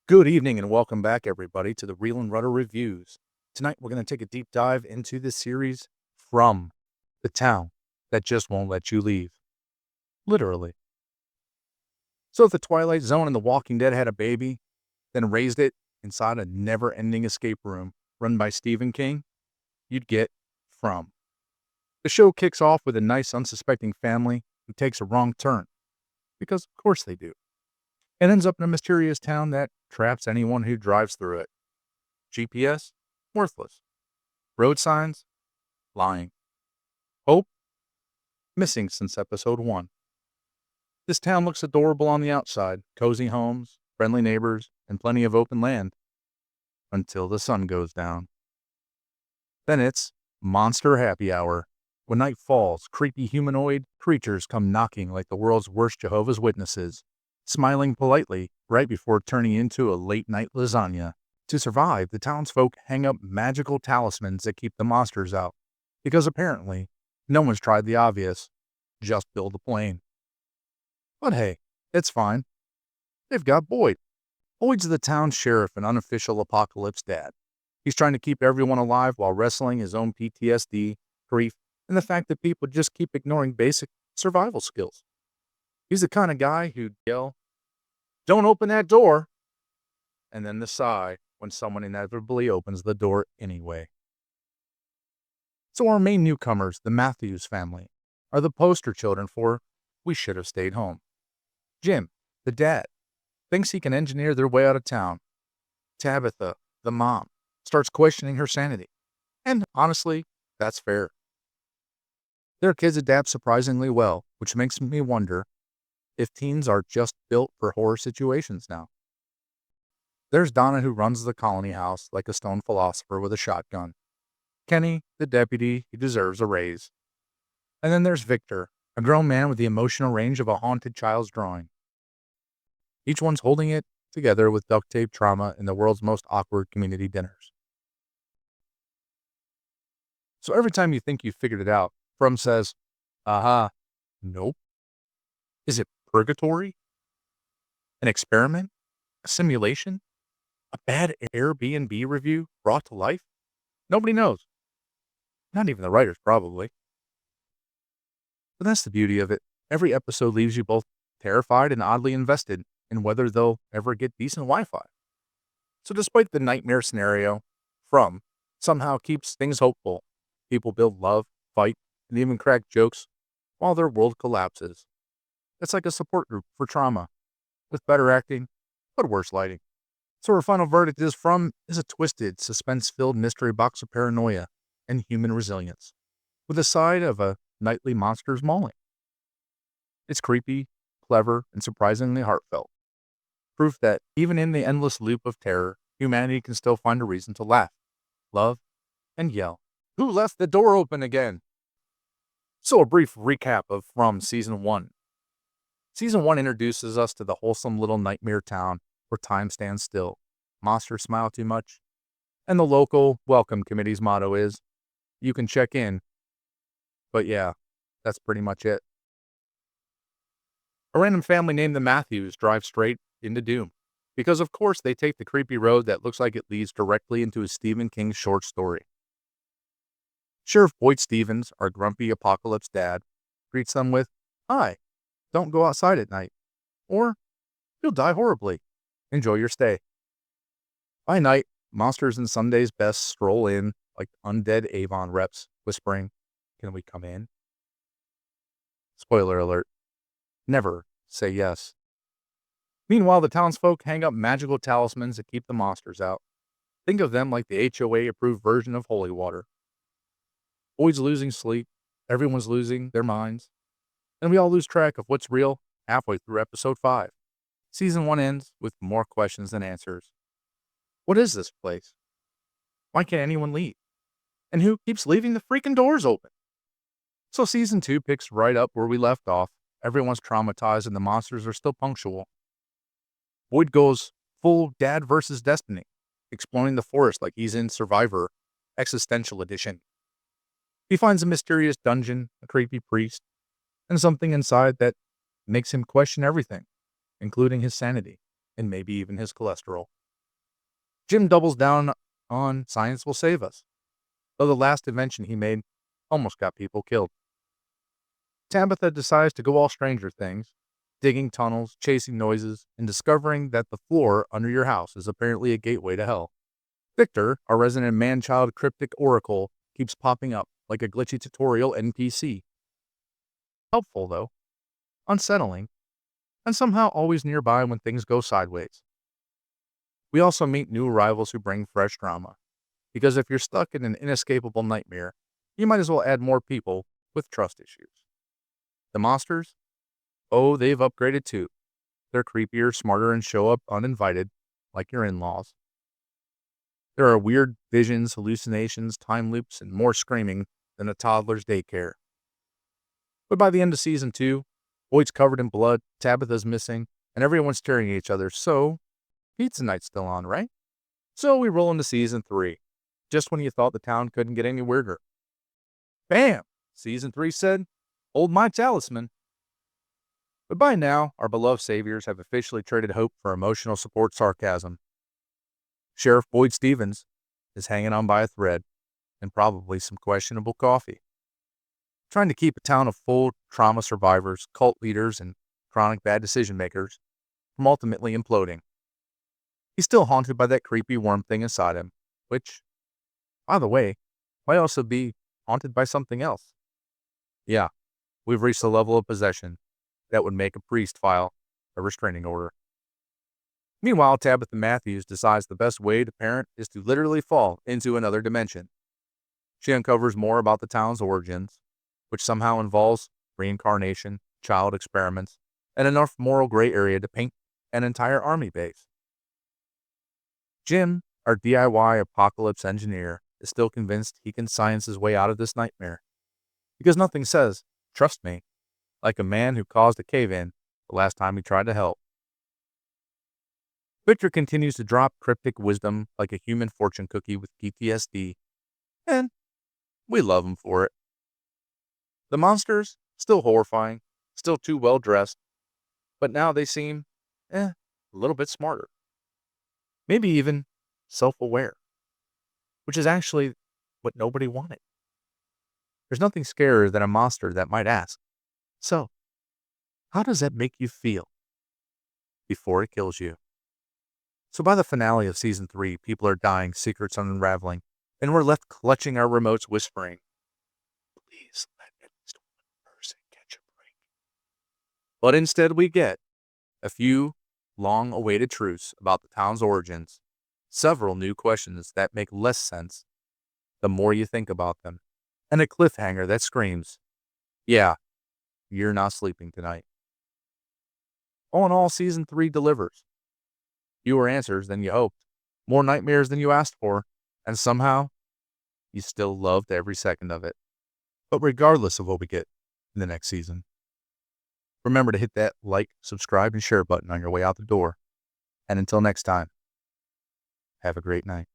Good evening and welcome back, everybody, to the Reel and Rudder Reviews. Tonight, we're going to take a deep dive into the series From the Town That Just Won't Let You Leave. Literally. So, if the Twilight Zone and The Walking Dead had a baby, then raised it inside a never ending escape room run by Stephen King, you'd get From. The show kicks off with a nice, unsuspecting family who takes a wrong turn. Because, of course, they do. And ends up in a mysterious town that traps anyone who drives through it. GPS? Worthless. Road signs? Lying. Hope? Missing since episode 1. This town looks adorable on the outside, cozy homes, friendly neighbors, and plenty of open land. Until the sun goes down. Then it's monster happy hour. When night falls, creepy humanoid creatures come knocking like the world's worst Jehovah's Witnesses, smiling politely right before turning into a late-night lasagna. To survive, the townsfolk hang up magical talismans that keep the monsters out, because apparently, no one's tried the obvious: just build a plane. But hey, it's fine. They've got Boyd. Boyd's the town sheriff and unofficial apocalypse dad. He's trying to keep everyone alive while wrestling his own PTSD, grief, and the fact that people just keep ignoring basic survival skills. He's the kind of guy who'd yell, "Don't open that door," and then the sigh when someone inevitably opens the door anyway. So our main newcomers, the Matthews family, are the poster children for "we should have stayed home." Jim, the dad, thinks he can engineer their way out of town. Tabitha, the mom, starts questioning her sanity. And honestly, that's fair. Their kids adapt surprisingly well, which makes me wonder if teens are just built for horror situations now. There's Donna, who runs the colony house like a stone philosopher with a shotgun. Kenny, the deputy, who deserves a raise. And then there's Victor, a grown man with the emotional range of a haunted child's drawing. Each one's holding it together with duct tape trauma in the world's most awkward community dinners. So every time you think you've figured it out, From says, "Aha, nope." Is it purgatory? An experiment? A simulation? A bad Airbnb review brought to life? Nobody knows. Not even the writers, probably. But that's the beauty of it. Every episode leaves you both terrified and oddly invested in whether they'll ever get decent Wi-Fi. So despite the nightmare scenario, From somehow keeps things hopeful. People build love, fight, and even crack jokes while their world collapses. It's like a support group for trauma, with better acting, but worse lighting. So our final verdict is From is a twisted, suspense-filled mystery box of paranoia and human resilience, with a side of a nightly monsters mauling. It's creepy, clever, and surprisingly heartfelt. Proof that even in the endless loop of terror, humanity can still find a reason to laugh, love, and yell, "Who left the door open again?" So a brief recap of From Season 1. Season 1 introduces us to the wholesome little nightmare town where time stands still, monsters smile too much, and the local welcome committee's motto is, "You can check in." But yeah, that's pretty much it. A random family named the Matthews drives straight into doom, because of course they take the creepy road that looks like it leads directly into a Stephen King short story. Sheriff Boyd Stevens, our grumpy apocalypse dad, greets them with, "Hi, don't go outside at night, or you'll die horribly. Enjoy your stay." By night, monsters and Sunday's best stroll in like undead Avon reps, whispering, "Can we come in?" Spoiler alert, never say yes. Meanwhile, the townsfolk hang up magical talismans that keep the monsters out. Think of them like the HOA-approved version of holy water. Boyd's losing sleep, everyone's losing their minds, and we all lose track of what's real halfway through episode 5. Season 1 ends with more questions than answers. What is this place? Why can't anyone leave? And who keeps leaving the freaking doors open? So Season 2 picks right up where we left off. Everyone's traumatized and the monsters are still punctual. Boyd goes full dad versus destiny, exploring the forest like he's in Survivor Existential Edition. He finds a mysterious dungeon, a creepy priest, and something inside that makes him question everything, including his sanity, and maybe even his cholesterol. Jim doubles down on science will save us, though the last invention he made almost got people killed. Tabitha decides to go all Stranger Things, digging tunnels, chasing noises, and discovering that the floor under your house is apparently a gateway to hell. Victor, our resident man-child cryptic oracle, keeps popping up like a glitchy tutorial NPC. Helpful, though, unsettling, and somehow always nearby when things go sideways. We also meet new arrivals who bring fresh drama, because if you're stuck in an inescapable nightmare, you might as well add more people with trust issues. The monsters? Oh, they've upgraded too. They're creepier, smarter, and show up uninvited, like your in-laws. There are weird visions, hallucinations, time loops, and more screaming than a toddler's daycare. But by the end of season 2, Boyd's covered in blood, Tabitha's missing, and everyone's staring at each other, so pizza night's still on, right? So we roll into season 3, just when you thought the town couldn't get any weirder. Bam! Season 3 said, hold my talisman. But by now, our beloved saviors have officially traded hope for emotional support sarcasm. Sheriff Boyd Stevens is hanging on by a thread, and probably some questionable coffee, trying to keep a town of full trauma survivors, cult leaders, and chronic bad decision makers from ultimately imploding. He's still haunted by that creepy worm thing inside him, which, by the way, might also be haunted by something else. Yeah, we've reached a level of possession that would make a priest file a restraining order. Meanwhile, Tabitha Matthews decides the best way to parent is to literally fall into another dimension. She uncovers more about the town's origins, which somehow involves reincarnation, child experiments, and enough moral gray area to paint an entire army base. Jim, our DIY apocalypse engineer, is still convinced he can science his way out of this nightmare, because nothing says, trust me, like a man who caused a cave-in the last time he tried to help. Victor continues to drop cryptic wisdom like a human fortune cookie with PTSD, and we love him for it. The monsters, still horrifying, still too well dressed, but now they seem, a little bit smarter. Maybe even self-aware, which is actually what nobody wanted. There's nothing scarier than a monster that might ask, so, how does that make you feel? Before it kills you. So by the finale of season 3, people are dying, secrets are unraveling, and we're left clutching our remotes whispering, please let at least one person catch a break. But instead we get a few long-awaited truths about the town's origins, several new questions that make less sense the more you think about them, and a cliffhanger that screams, yeah, you're not sleeping tonight. All in all, season 3 delivers. Fewer answers than you hoped, more nightmares than you asked for, and somehow, you still loved every second of it. But regardless of what we get in the next season, remember to hit that like, subscribe, and share button on your way out the door. And until next time, have a great night.